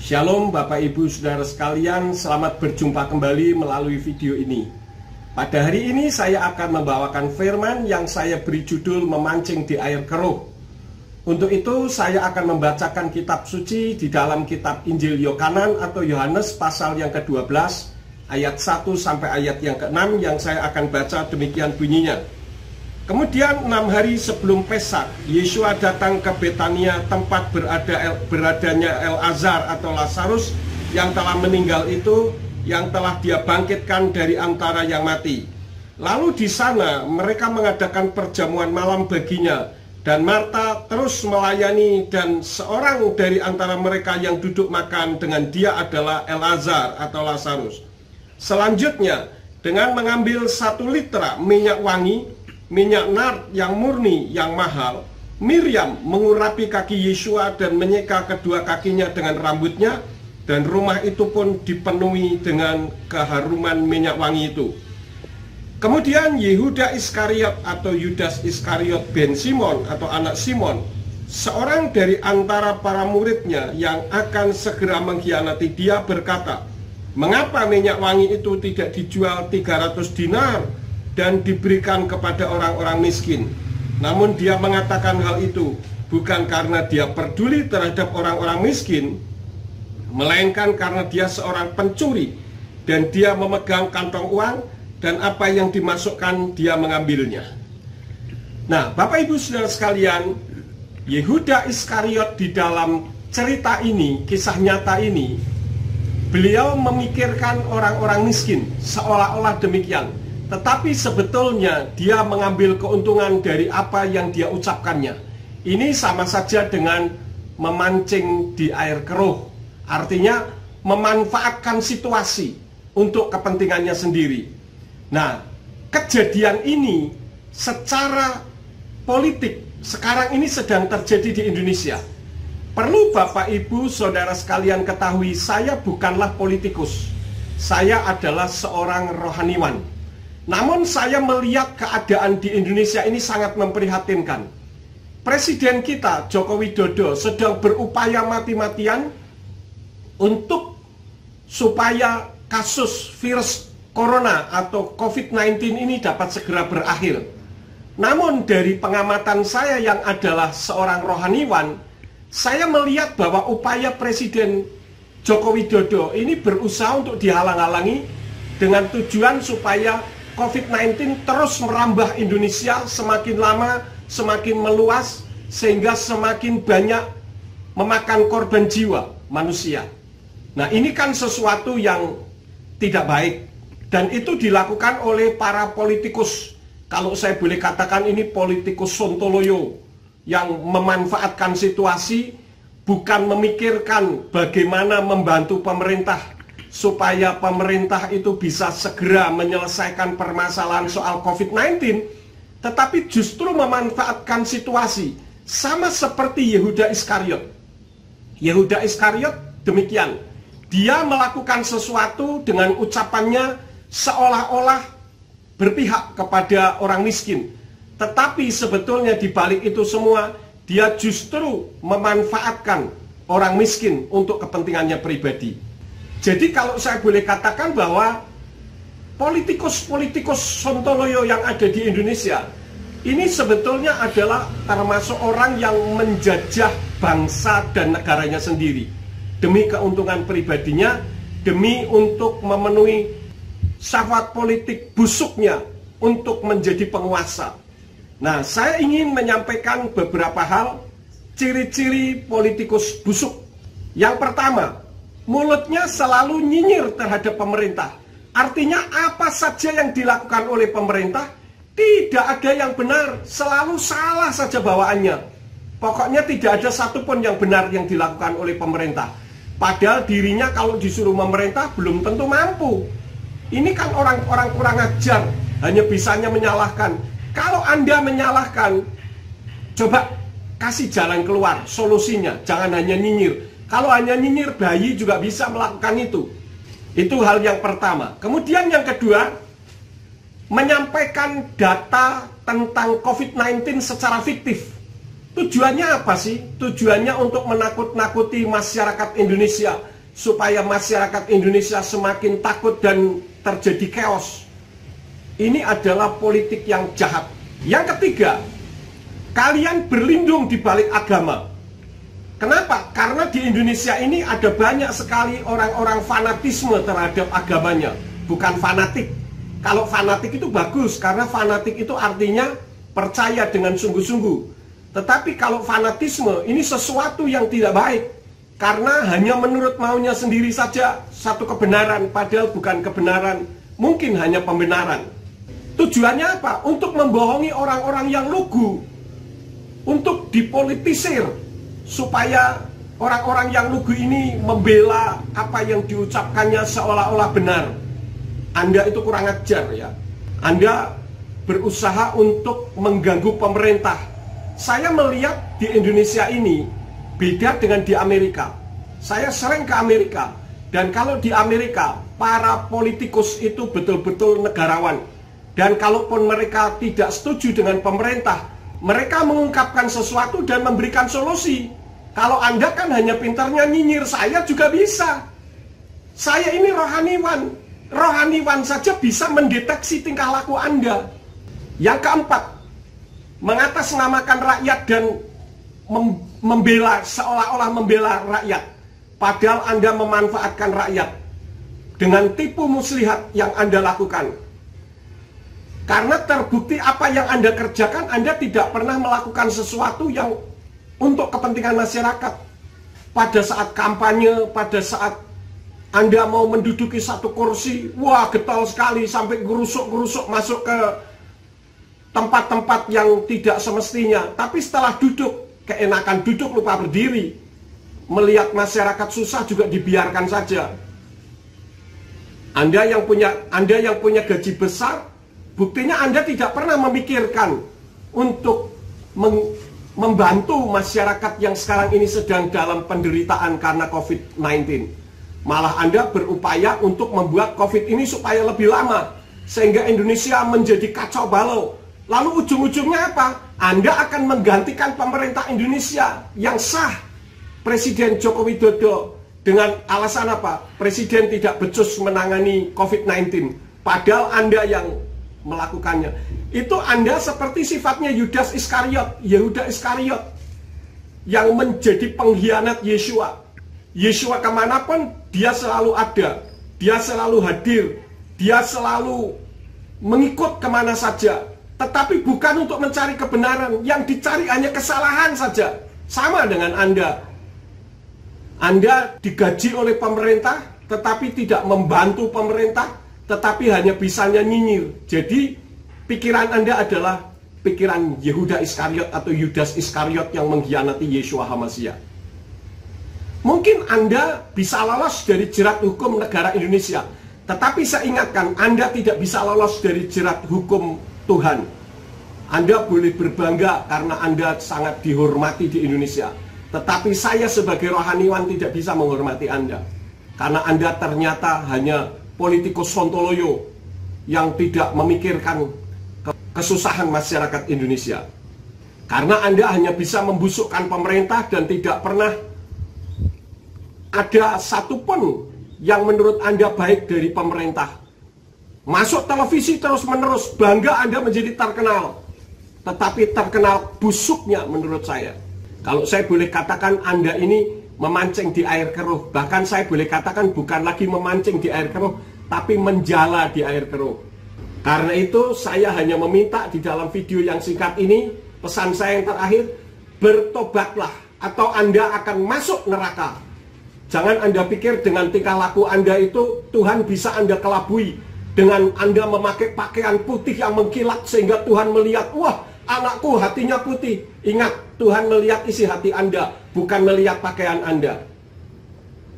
Shalom Bapak Ibu Saudara sekalian, selamat berjumpa kembali melalui video ini. Pada hari ini saya akan membawakan firman yang saya beri judul Memancing di Air Keruh. Untuk itu saya akan membacakan kitab suci di dalam kitab Injil Yohanan atau Yohanes pasal yang ke-12 ayat 1 sampai ayat yang ke-6 yang saya akan baca demikian bunyinya. Kemudian 6 hari sebelum Pesak, Yesua datang ke Betania, tempat beradanya Elazar atau Lazarus yang telah meninggal itu, yang telah dia bangkitkan dari antara yang mati. Lalu di sana mereka mengadakan perjamuan malam baginya, dan Marta terus melayani, dan seorang dari antara mereka yang duduk makan dengan dia adalah Elazar atau Lazarus. Selanjutnya, dengan mengambil 1 liter minyak wangi, minyak nard yang murni yang mahal, Miriam mengurapi kaki Yesua dan menyeka kedua kakinya dengan rambutnya, dan rumah itu pun dipenuhi dengan keharuman minyak wangi itu. Kemudian Yehuda Iskariot atau Yudas Iskariot bin Simon atau anak Simon, seorang dari antara para muridnya yang akan segera mengkhianati dia, berkata, "Mengapa minyak wangi itu tidak dijual 300 dinar dan diberikan kepada orang-orang miskin?" Namun dia mengatakan hal itu bukan karena dia peduli terhadap orang-orang miskin, melainkan karena dia seorang pencuri, dan dia memegang kantong uang, dan apa yang dimasukkan dia mengambilnya. Nah, Bapak Ibu Saudara sekalian, Yehuda Iskariot di dalam cerita ini, kisah nyata ini, beliau memikirkan orang-orang miskin, seolah-olah demikian. Tetapi sebetulnya dia mengambil keuntungan dari apa yang dia ucapkannya. Ini sama saja dengan memancing di air keruh. Artinya memanfaatkan situasi untuk kepentingannya sendiri. Nah, kejadian ini secara politik sekarang ini sedang terjadi di Indonesia. Perlu Bapak Ibu Saudara sekalian ketahui, saya bukanlah politikus. Saya adalah seorang rohaniwan. Namun saya melihat keadaan di Indonesia ini sangat memprihatinkan. Presiden kita Joko Widodo sedang berupaya mati-matian untuk supaya kasus virus corona atau COVID-19 ini dapat segera berakhir. Namun dari pengamatan saya yang adalah seorang rohaniwan, saya melihat bahwa upaya Presiden Joko Widodo ini berusaha untuk dihalang-halangi dengan tujuan supaya COVID-19 terus merambah Indonesia, semakin lama semakin meluas, sehingga semakin banyak memakan korban jiwa manusia. Nah, ini kan sesuatu yang tidak baik, dan itu dilakukan oleh para politikus. Kalau saya boleh katakan, ini politikus sontoloyo yang memanfaatkan situasi, bukan memikirkan bagaimana membantu pemerintah supaya pemerintah itu bisa segera menyelesaikan permasalahan soal COVID-19, tetapi justru memanfaatkan situasi, sama seperti Yehuda Iskariot. Yehuda Iskariot demikian, dia melakukan sesuatu dengan ucapannya seolah-olah berpihak kepada orang miskin, tetapi sebetulnya di balik itu semua, dia justru memanfaatkan orang miskin untuk kepentingannya pribadi. Jadi kalau saya boleh katakan bahwa politikus-politikus sontoloyo yang ada di Indonesia ini sebetulnya adalah termasuk orang yang menjajah bangsa dan negaranya sendiri demi keuntungan pribadinya, demi untuk memenuhi syahwat politik busuknya untuk menjadi penguasa. Nah, saya ingin menyampaikan beberapa hal ciri-ciri politikus busuk. Yang pertama, mulutnya selalu nyinyir terhadap pemerintah. Artinya apa saja yang dilakukan oleh pemerintah tidak ada yang benar, selalu salah saja bawaannya. Pokoknya tidak ada satupun yang benar yang dilakukan oleh pemerintah. Padahal dirinya kalau disuruh memerintah belum tentu mampu. Ini kan orang-orang kurang ajar, hanya bisanya menyalahkan. Kalau Anda menyalahkan, coba kasih jalan keluar, solusinya, jangan hanya nyinyir. Kalau hanya nyinyir, bayi juga bisa melakukan itu. Itu hal yang pertama. Kemudian yang kedua, menyampaikan data tentang COVID-19 secara fiktif. Tujuannya apa sih? Tujuannya untuk menakut-nakuti masyarakat Indonesia supaya masyarakat Indonesia semakin takut dan terjadi chaos. Ini adalah politik yang jahat. Yang ketiga, kalian berlindung di balik agama. Kenapa? Karena di Indonesia ini ada banyak sekali orang-orang fanatisme terhadap agamanya. Bukan fanatik. Kalau fanatik itu bagus, karena fanatik itu artinya percaya dengan sungguh-sungguh. Tetapi kalau fanatisme ini sesuatu yang tidak baik, karena hanya menurut maunya sendiri saja satu kebenaran, padahal bukan kebenaran, mungkin hanya pembenaran. Tujuannya apa? Untuk membohongi orang-orang yang lugu, untuk dipolitisir, supaya orang-orang yang lugu ini membela apa yang diucapkannya seolah-olah benar. Anda itu kurang ajar ya. Anda berusaha untuk mengganggu pemerintah. Saya melihat di Indonesia ini beda dengan di Amerika. Saya sering ke Amerika, dan kalau di Amerika para politikus itu betul-betul negarawan. Dan kalaupun mereka tidak setuju dengan pemerintah, mereka mengungkapkan sesuatu dan memberikan solusi. Kalau Anda kan hanya pintarnya nyinyir, saya juga bisa. Saya ini rohaniwan. Rohaniwan saja bisa mendeteksi tingkah laku Anda. Yang keempat, mengatasnamakan rakyat dan membela, seolah-olah membela rakyat. Padahal Anda memanfaatkan rakyat dengan tipu muslihat yang Anda lakukan. Karena terbukti apa yang Anda kerjakan, Anda tidak pernah melakukan sesuatu yang untuk kepentingan masyarakat. Pada saat kampanye, pada saat Anda mau menduduki satu kursi, wah getol sekali sampai gerusuk-gerusuk masuk ke tempat-tempat yang tidak semestinya. Tapi setelah duduk, keenakan duduk lupa berdiri. Melihat masyarakat susah juga dibiarkan saja. Anda yang punya gaji besar, buktinya Anda tidak pernah memikirkan untuk membantu masyarakat yang sekarang ini sedang dalam penderitaan karena COVID-19. Malah Anda berupaya untuk membuat COVID ini supaya lebih lama, sehingga Indonesia menjadi kacau balau. Lalu ujung-ujungnya apa? Anda akan menggantikan pemerintah Indonesia yang sah, Presiden Joko Widodo, dengan alasan apa? Presiden tidak becus menangani COVID-19, padahal Anda yang melakukannya. Itu Anda seperti sifatnya Yudas Iskariot, Yehuda Iskariot, yang menjadi pengkhianat Yesua. Yesua kemanapun dia selalu ada, dia selalu hadir, dia selalu mengikut kemana saja. Tetapi bukan untuk mencari kebenaran, yang dicari hanya kesalahan saja. Sama dengan Anda. Anda digaji oleh pemerintah, tetapi tidak membantu pemerintah, tetapi hanya bisanya nyinyir. Jadi pikiran Anda adalah pikiran Yehuda Iskariot atau Yudas Iskariot yang mengkhianati Yeshua HaMashiach. Mungkin Anda bisa lolos dari jerat hukum negara Indonesia, tetapi saya ingatkan, Anda tidak bisa lolos dari jerat hukum Tuhan. Anda boleh berbangga karena Anda sangat dihormati di Indonesia, tetapi saya sebagai rohaniwan tidak bisa menghormati Anda, karena Anda ternyata hanya politikus sontoloyo yang tidak memikirkan kesusahan masyarakat Indonesia. Karena Anda hanya bisa membusukkan pemerintah dan tidak pernah ada satupun yang menurut Anda baik dari pemerintah. Masuk televisi terus-menerus, bangga Anda menjadi terkenal, tetapi terkenal busuknya menurut saya. Kalau saya boleh katakan, Anda ini memancing di air keruh. Bahkan saya boleh katakan bukan lagi memancing di air keruh, tapi menjala di air keruh. Karena itu saya hanya meminta di dalam video yang singkat ini, pesan saya yang terakhir, bertobatlah atau Anda akan masuk neraka. Jangan Anda pikir dengan tingkah laku Anda itu Tuhan bisa Anda kelabui. Dengan Anda memakai pakaian putih yang mengkilat sehingga Tuhan melihat, wah anakku hatinya putih. Ingat, Tuhan melihat isi hati Anda, bukan melihat pakaian Anda.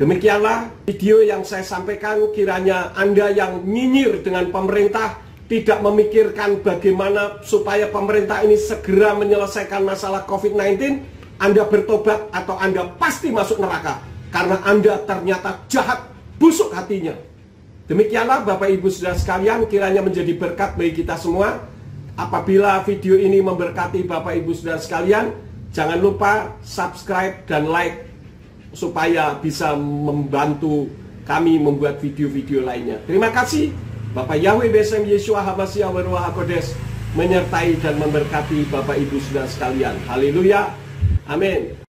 Demikianlah video yang saya sampaikan. Kiranya Anda yang nyinyir dengan pemerintah tidak memikirkan bagaimana supaya pemerintah ini segera menyelesaikan masalah COVID-19. Anda bertobat atau Anda pasti masuk neraka. Karena Anda ternyata jahat, busuk hatinya. Demikianlah Bapak Ibu Saudara sekalian, kiranya menjadi berkat bagi kita semua. Apabila video ini memberkati Bapak Ibu Saudara sekalian, jangan lupa subscribe dan like supaya bisa membantu kami membuat video-video lainnya. Terima kasih. Bapak Yahweh Besem Yeshua Hamashiach Waruah HaKodesh menyertai dan memberkati Bapak Ibu Saudara sekalian. Haleluya. Amin.